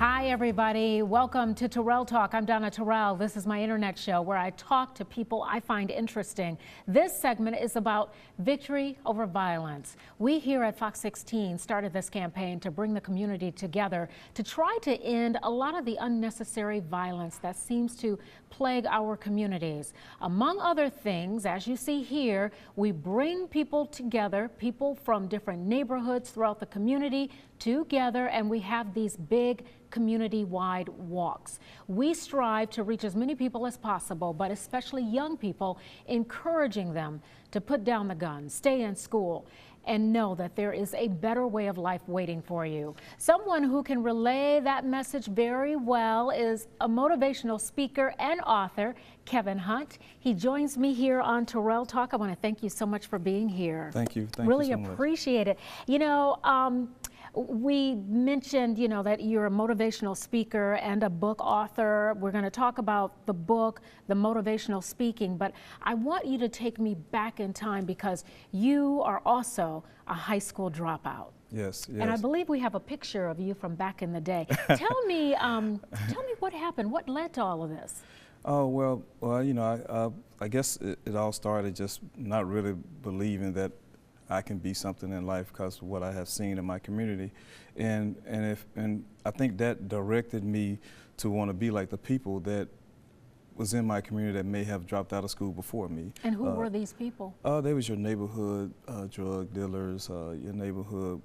Hi, everybody. Welcome to Terrell Talk. I'm Donna Terrell. This is my internet show where I talk to people I find interesting. This segment is about victory over violence. We here at Fox 16 started this campaign to bring the community together to try to end a lot of the unnecessary violence that seems to plague our communities. Among other things, as you see here, we bring people together, people from different neighborhoods throughout the community together, and we have these big community-wide walks. We strive to reach as many people as possible, but especially young people, encouraging them to put down the guns, stay in school, and know that there is a better way of life waiting for you. Someone who can relay that message very well is a motivational speaker and author, Kevin Hunt. He joins me here on Terrell Talk. I want to thank you so much for being here. Thank you. Thank really you so much. Appreciate it. You know, we mentioned, that you're a motivational speaker and a book author. We're going to talk about the book, the motivational speaking, but I want you to take me back in time because you are also a high school dropout. Yes, yes. And I believe we have a picture of you from back in the day. Tell me what happened. What led to all of this? Oh, well, I guess it all started just not really believing that I can be something in life because of what I have seen in my community, and I think that directed me to want to be like the people that was in my community that may have dropped out of school before me. And who were these people? They was your neighborhood drug dealers, your neighborhood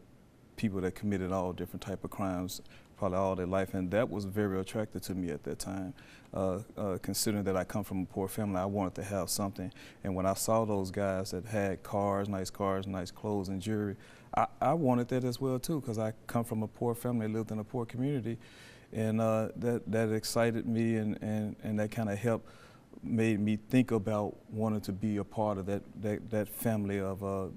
people that committed all different type of crimes probably all their life, and that was very attractive to me at that time. Considering that I come from a poor family, I wanted to have something, and when I saw those guys that had cars, nice clothes and jewelry, I wanted that as well too, because I come from a poor family, lived in a poor community, and that excited me, and that kind of made me think about wanting to be a part of that family of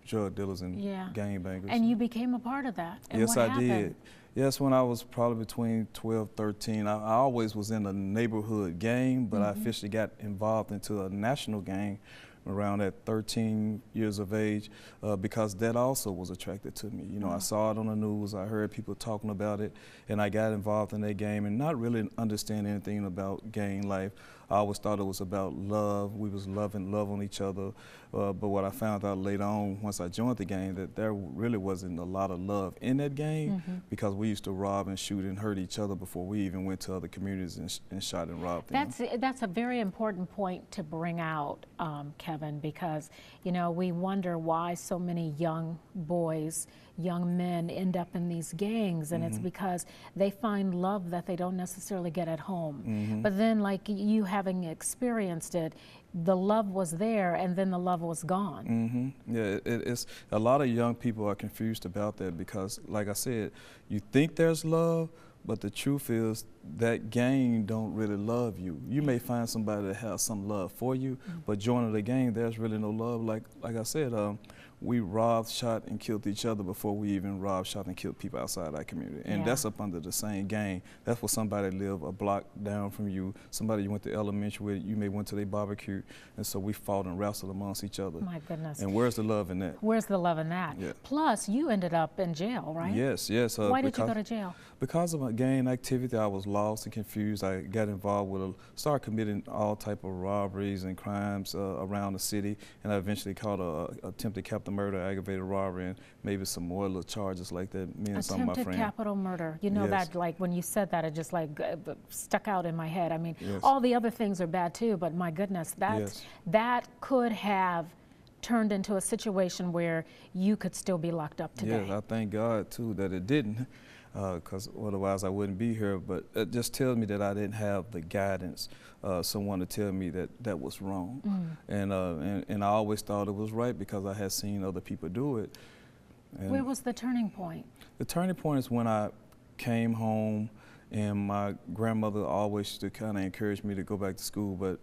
drug dealers and gangbangers. And you became a part of that. And yes, what I happened? did. Yes, when I was probably between 12, 13, I always was in a neighborhood gang, but I officially got involved into a national gang around at 13 years of age because that also was attracted to me. I saw it on the news, I heard people talking about it, and I got involved in that game and not really understand anything about gang life. I always thought it was about love. We was love on each other, but what I found out later on once I joined the gang, that there really wasn't a lot of love in that gang because we used to rob and shoot and hurt each other before we even went to other communities and shot and robbed them. That's a very important point to bring out, Kevin, because we wonder why so many young boys, young men end up in these gangs, and it's because they find love that they don't necessarily get at home. But then, like you having experienced it, the love was there and then the love was gone. Yeah, it's a lot of young people are confused about that because, like I said, you think there's love, but the truth is that gang don't really love you. You may find somebody that has some love for you, but joining the gang, there's really no love. Like I said, we robbed, shot, and killed each other before we even robbed, shot, and killed people outside our community. And that's up under the same gang. That's for somebody that live a block down from you, somebody you went to elementary with, you may went to their barbecue, and so we fought and wrestled amongst each other. My goodness. And where's the love in that? Where's the love in that? Yeah. Plus, you ended up in jail, right? Yes, yes. Why did you go to jail? Because of my gang activity, I was lost and confused. I got involved with started committing all type of robberies and crimes around the city, and I eventually caught a attempted capital murder, aggravated robbery, and maybe some more little charges like that. Me and some of my friends. Attempted capital murder. You know that, like when you said that, it just like stuck out in my head. I mean, all the other things are bad too, but my goodness, that could have turned into a situation where you could still be locked up today. Yeah, I thank God too that it didn't, because otherwise I wouldn't be here. But it just tells me that I didn't have the guidance, someone to tell me that that was wrong, and I always thought it was right because I had seen other people do it. And where was the turning point? The turning point is when I came home, and my grandmother always used to kind of encourage me to go back to school, but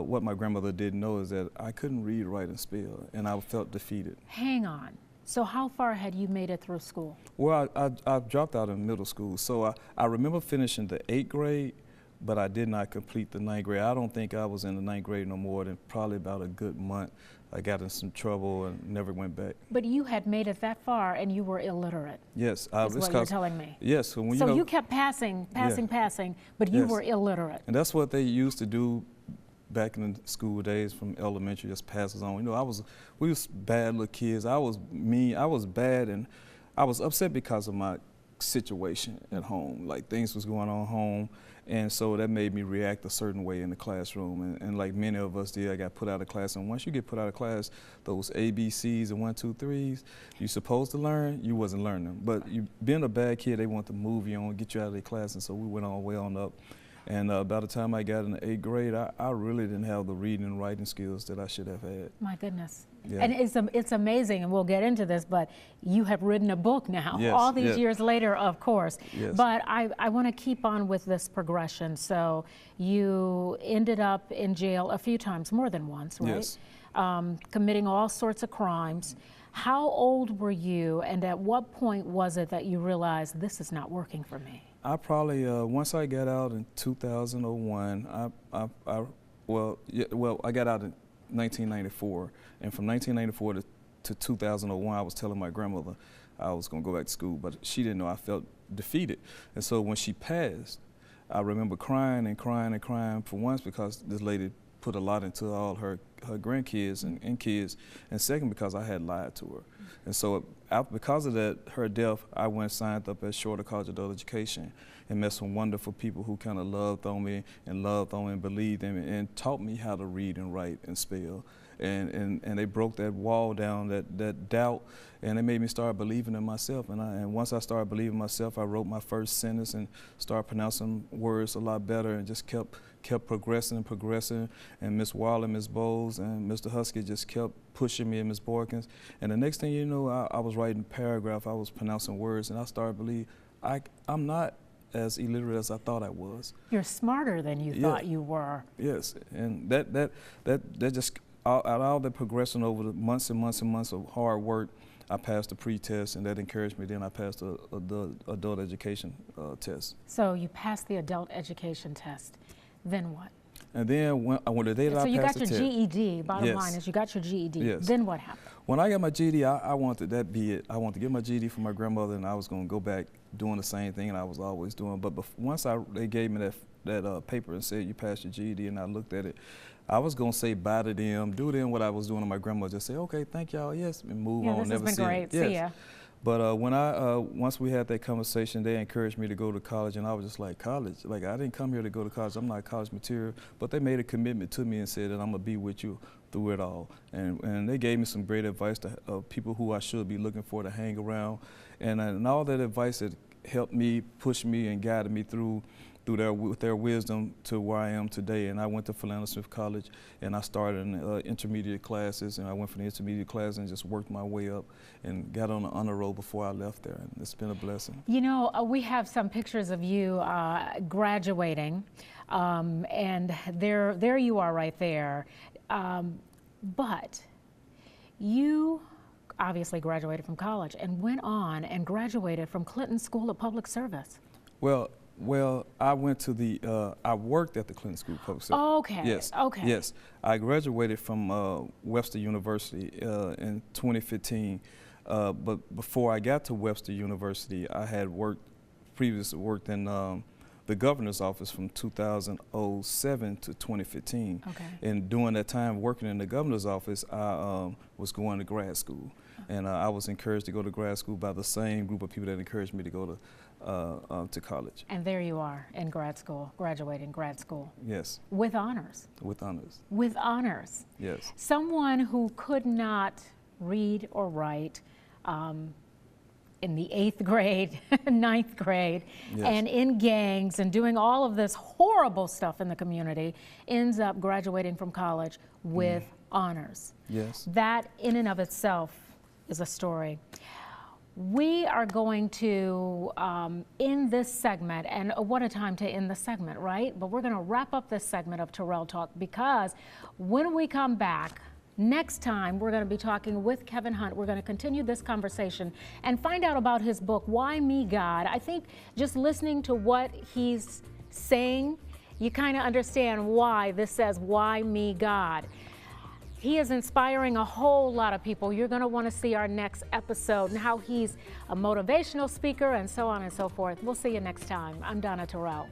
what my grandmother didn't know is that I couldn't read, write, and spell, and I felt defeated. Hang on. So how far had you made it through school? Well, I dropped out in middle school, so I remember finishing the 8th grade, but I did not complete the 9th grade. I don't think I was in the 9th grade no more than probably about a good month I got in some trouble and never went back. But you had made it that far and you were illiterate. Yes. Is what you're telling me. Yes. When, so you kept passing, but you were illiterate. And that's what they used to do back in the school days from elementary, just pass us on. You know, we was bad little kids. I was mean, I was bad, and I was upset because of my situation at home. Like things was going on home, and so that made me react a certain way in the classroom. And like many of us did, I got put out of class. And once you get put out of class, those ABCs and 1, 2, 3s, you're supposed to learn, you wasn't learning them. But you being a bad kid, they want to move you on, get you out of their class, and so we went on way on up. And by the time I got in the 8th grade, I really didn't have the reading and writing skills that I should have had. My goodness. Yeah. And it's amazing, and we'll get into this, but you have written a book now, all these years later, of course. Yes. But I want to keep on with this progression. So you ended up in jail a few times, more than once, right? Yes. Committing all sorts of crimes. How old were you, and at what point was it that you realized this is not working for me? I probably, once I got out in 2001, I got out in 1994, and from 1994 to 2001, I was telling my grandmother I was going to go back to school, but she didn't know I felt defeated. And so when she passed, I remember crying and crying and crying for once because this lady put a lot into all her grandkids and kids, and second because I had lied to her. And so because of that, her death, I went and signed up at Shorter College of Adult Education and met some wonderful people who kind of loved on me and believed in me and taught me how to read and write and spell. And they broke that wall down, that doubt, and they made me start believing in myself. And once I started believing in myself, I wrote my first sentence and started pronouncing words a lot better, and just kept progressing and progressing. And Miss Waller, Miss Bowles, and Mr. Husky just kept pushing me, and Miss Borkins. And the next thing you know, I was writing a paragraph, I was pronouncing words, and I started to believe I'm not as illiterate as I thought I was. You're smarter than you thought you were. Yes, and that just, out of all the progression over the months and months and months of hard work, I passed the pre-test, and that encouraged me. Then I passed the adult education test. So you passed the adult education test. Then what? And then when the day that I passed the test. So you got your GED. Bottom line is you got your GED. Yes. Then what happened? When I got my GED, I wanted that be it. I wanted to get my GED from my grandmother, and I was going to go back doing the same thing I was always doing. But once they gave me that paper and said you passed your GED, and I looked at it, I was going to say bye to them, do them what I was doing to my grandma, just say, okay, thank y'all, yes, and move on. This never has been great. See ya. But once we had that conversation, they encouraged me to go to college, and I was just like, college? Like, I didn't come here to go to college. I'm not college material. But they made a commitment to me and said that I'm going to be with you through it all. And they gave me some great advice to people who I should be looking for to hang around. And all that advice that helped me, pushed me, and guided me through their wisdom to where I am today. And I went to Philander Smith College, and I started in intermediate classes, and I went from the intermediate class and just worked my way up and got on the honor roll before I left there. And it's been a blessing. You know, we have some pictures of you graduating, and there you are right there. But you obviously graduated from college and went on and graduated from Clinton School of Public Service. Well, I went to I worked at the Clinton School of Public Service. Okay. Yes. Okay. Yes. I graduated from Webster University in 2015. But before I got to Webster University, I had previously worked in the governor's office from 2007 to 2015. Okay. And during that time working in the governor's office, I was going to grad school. And I was encouraged to go to grad school by the same group of people that encouraged me to go to college. And there you are in grad school, graduating grad school. Yes. With honors. With honors. With honors. Yes. Someone who could not read or write in the 8th grade, 9th grade, yes, and in gangs and doing all of this horrible stuff in the community, ends up graduating from college with honors. Yes. That in and of itself is a story. We are going to end this segment, and what a time to end the segment, right? But we're going to wrap up this segment of Terrell Talk, because when we come back, next time we're going to be talking with Kevin Hunt. We're going to continue this conversation and find out about his book, Why Me, God? I think just listening to what he's saying, you kind of understand why this says, Why Me, God? He is inspiring a whole lot of people. You're going to want to see our next episode and how he's a motivational speaker and so on and so forth. We'll see you next time. I'm Donna Terrell.